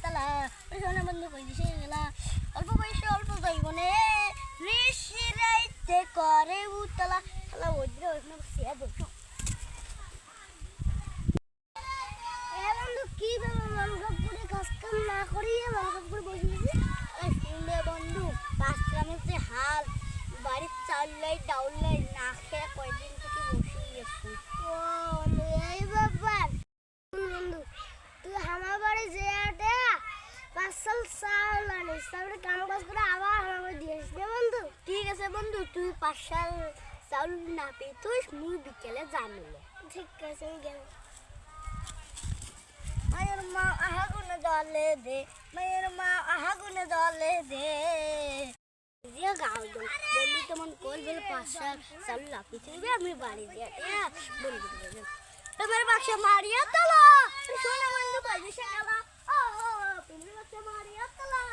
তলা সোনা বন্ধু কই দিছে গেলা অল্প বয়সে অল্প যাইবনে ঋষি রাইতে করে উতলা শালা ওইদিকে ওইখানে বসিয়া বসো এ বন্ধু কি বাবা মনকাপুরে কাজ কাম না করিয়ে মনকাপুরে বসে বসে শুনে বন্ধু পাঁচ গ্রামের হাল বাড়ির চাললাই ডাউলাই না খেয়ে কয়দিন থেকে বসেই আছি ও এই ব্যাপার বন্ধু তুই আমার বাড়ি যে আটে 5 সাল চাল আনিস তারপরে কাম কাজ করে আবার আমাকে দিয়েছিস না বন্ধু ঠিক আছে বন্ধু তুই 5 সাল চাল না পেয়ে তুই মুই বিকেলে জানিলে ঠিক আছে আমি গেলাম মায়ের মা আহাগুনে জলে দে মায়ের মা আহাগুনে জলে দে দিয়া গাও দো বলি তেমন কল বলে 5 সাল চাল না পেয়ে আমি বাড়ি দিয়া বন্ধু তোমার বাক্সা মারিয়া তোলা সোনা বন্ধু কই দিছে গেলা ও তুমি বাক্সা মারিয়া তোলা